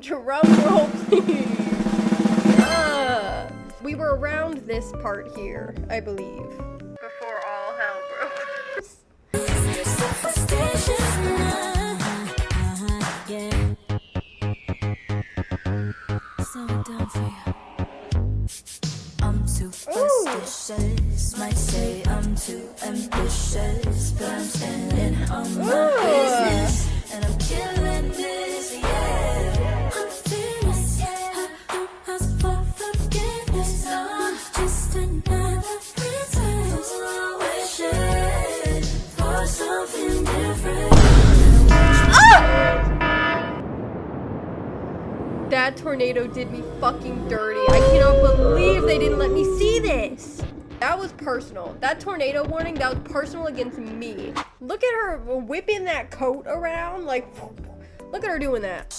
Drum roll, please. We were around this part here, I believe. Before all hell broke loose. I'm superstitious, might say I'm too ambitious, but I'm standing on my business, and I'm killing this, yeah. I'm fearless, yeah. I don't ask for forgiveness, I'm just another princess, wishing for something different. That tornado did me fucking dirty. I cannot believe they didn't let me see this. That was personal. That tornado warning, that was personal against me. Look at her whipping that coat around. Like, look at her doing that.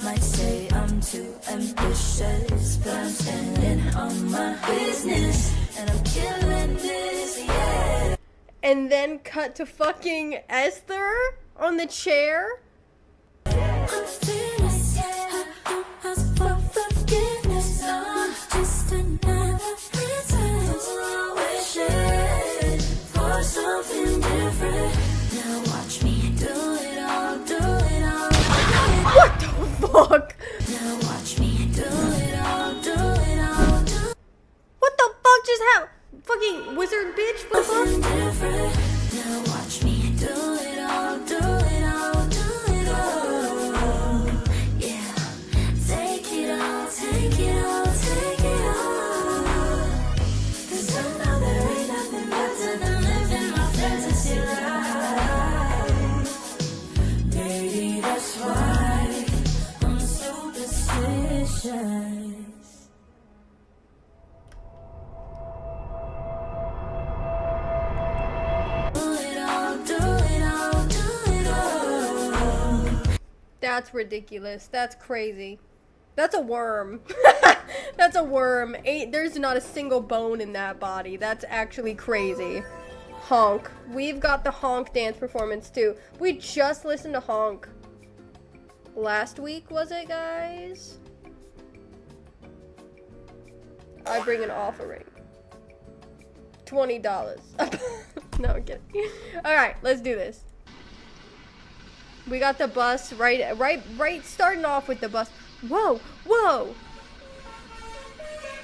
Might say I'm too ambitious, but I'm standing on my business, and I'm killing this, yeah. And then cut to fucking Esther on the chair. I'm fearless, yeah. I don't ask for forgiveness, I'm just another princess, wishing for something different. Now watch me do it all, do it all. What the fuck? Now watch me do it all, do it all, do. What the fuck just happened? Fucking wizard bitch, what the fuck? Different. Now watch me do it all, do it all, do it all. Yeah, take it all, take it all, take it all. 'Cause I know there ain't nothing better than living my fantasy life. Maybe that's why I'm superstitious. That's ridiculous. That's crazy. That's a worm. That's a worm. There's not a single bone in that body. That's actually crazy. Honk. We've got the honk dance performance too. We just listened to honk last week, was it, guys? I bring an offering. $20. No, I'm kidding. Alright, let's do this. We got the bus right starting off with the bus. Whoa, whoa.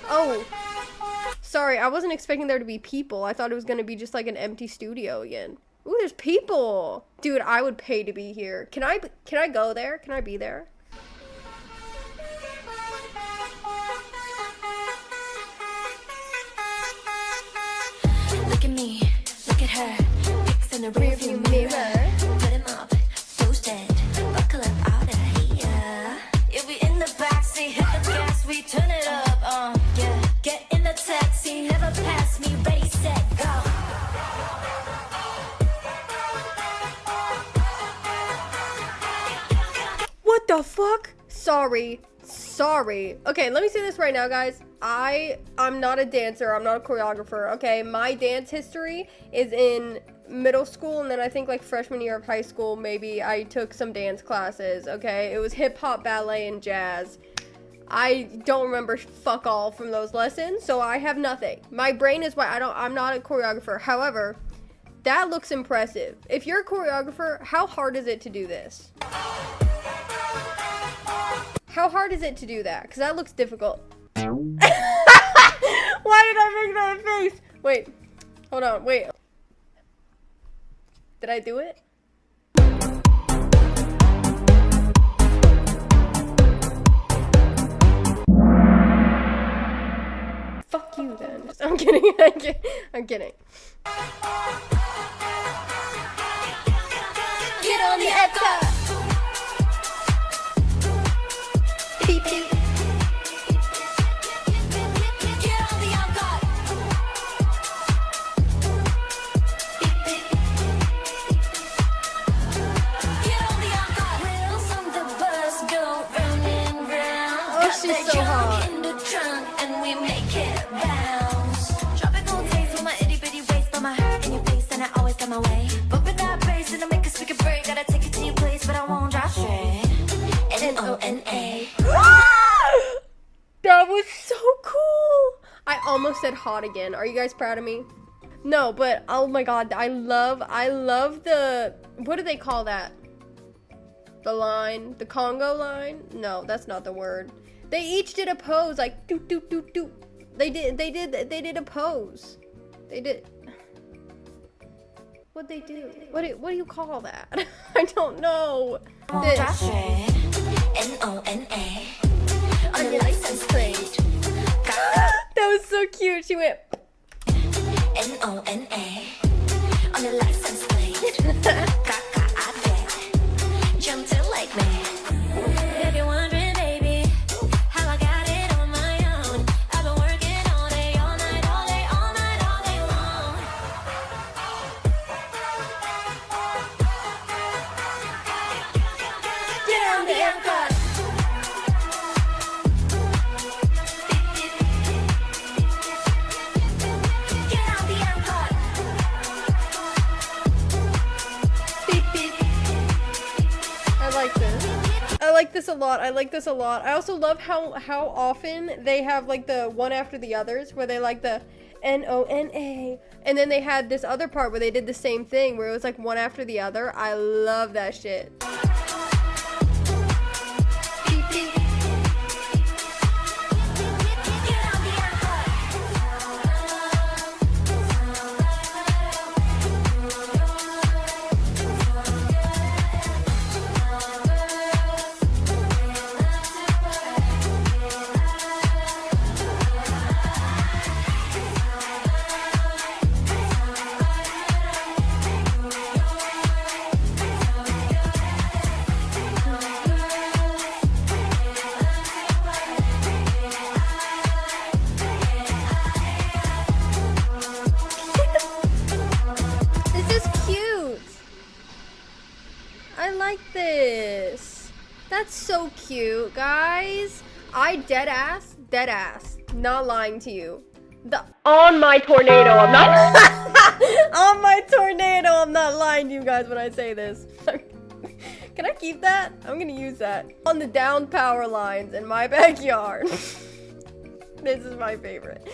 Oh, sorry, I wasn't expecting there to be people. I thought it was gonna be just like an empty studio again. Ooh, there's people. Dude, I would pay to be here. Can I go there? Can I be there? Look at me, look at her. Pics in the rearview mirror. Put him up, toasted. Buckle up out of here. You'll be in the backseat, hit the gas, we turn it up. Yeah. Get in the taxi, never pass me, ready, set, go. What the fuck? Sorry. Okay, let me say this right now, guys. I'm not a dancer. I'm not a choreographer, okay? My dance history is in middle school, and then I think like freshman year of high school, maybe I took some dance classes, okay? It was hip-hop, ballet, and jazz. I don't remember fuck all from those lessons, so I have nothing. My brain is why I'm not a choreographer. However, that looks impressive. If you're a choreographer, how hard is it to do this? How hard is it to do that? Because that looks difficult. Why did I make that face? Wait. Hold on. Wait. Did I do it? Fuck you then. I'm kidding. I'm kidding. Get on the Epcot. Beep, beep. Get on the Epcot. Beep, beep. Get on the Epcot. Wheels on the bus go round and round. Oh, she's so hot. In the trunk and we make it bounce. Tropical taste with my itty bitty waist on my in your face, and I always got my hot again. Are you guys proud of me? No, but oh my god, I love the, what do they call that? The line, the Congo line? No, that's not the word. They each did a pose, like doot doot doot doot. They did a pose. They did. What'd they do? What do you call that? I don't know. This. N-O-N-A on your license plate. That was so cute. She went N-O-N-A on your license plate. Kaka, I bet. Jump to like me. If you're wondering, baby, how I got it on my own, I've been working all day, all night, all day, all night, all day long. Get on the uncut. Get on the uncut. Beep, beep. I like this. I like this a lot. I like this a lot. I also love how often they have like the one after the others where they like the N-O-N-A. And then they had this other part where they did the same thing where it was like one after the other. I love that shit. Beep, beep. Get on the uncut. This is cute. I like this. That's so cute, guys. I dead ass, not lying to you. On my tornado, I'm not on my tornado, I'm not lying to you guys when I say this. Can I keep that? I'm gonna use that. On the down power lines in my backyard. This is my favorite.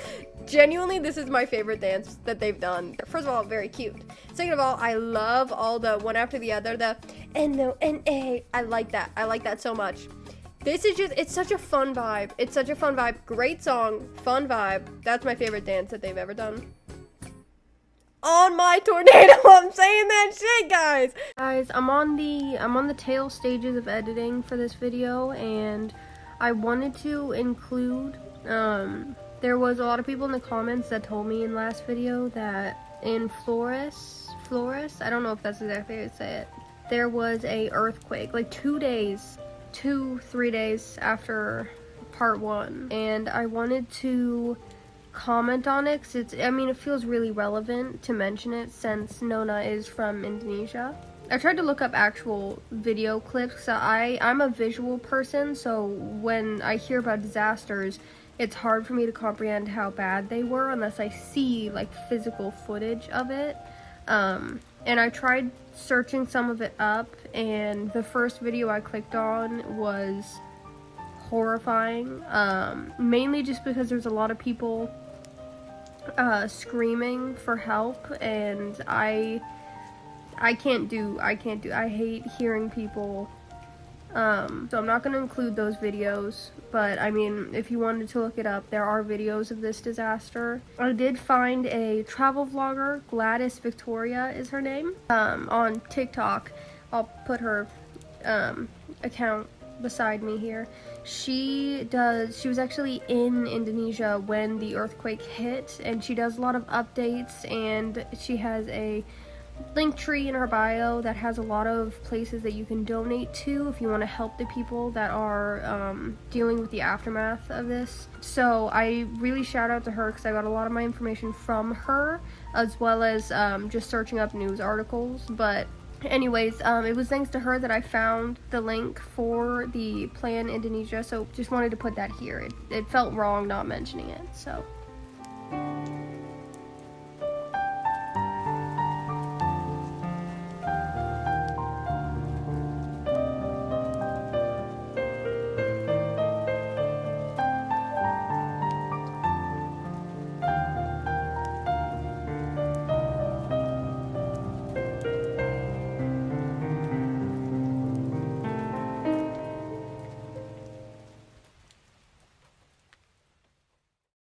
Genuinely, this is my favorite dance that they've done. First of all, very cute. Second of all, I love all the one after the other, the N-O-N-A. I like that. I like that so much. This is just, it's such a fun vibe. It's such a fun vibe. Great song, fun vibe. That's my favorite dance that they've ever done. On my tornado, I'm saying that shit, guys. Guys, I'm on the tail stages of editing for this video, and I wanted to include, there was a lot of people in the comments that told me in last video that in Flores, I don't know if that's exactly how to say it, there was a earthquake, like 3 days after part 1, and I wanted to comment on it because it feels really relevant to mention it since Nona is from Indonesia. I tried to look up actual video clips, so I'm a visual person, so when I hear about disasters, it's hard for me to comprehend how bad they were unless I see like physical footage of it. And I tried searching some of it up, and the first video I clicked on was horrifying, mainly just because there's a lot of people screaming for help, and I hate hearing people, so I'm not going to include those videos, but I mean, if you wanted to look it up, there are videos of this disaster. I did find a travel vlogger, Gladys Victoria is her name, on TikTok. I'll put her account beside me here. She was actually in Indonesia when the earthquake hit, and she does a lot of updates, and she has a link tree in her bio that has a lot of places that you can donate to if you want to help the people that are dealing with the aftermath of this. So I really shout out to her because I got a lot of my information from her, as well as just searching up news articles. But anyways, it was thanks to her that I found the link for the Plan Indonesia, so just wanted to put that here. It felt wrong not mentioning it, so.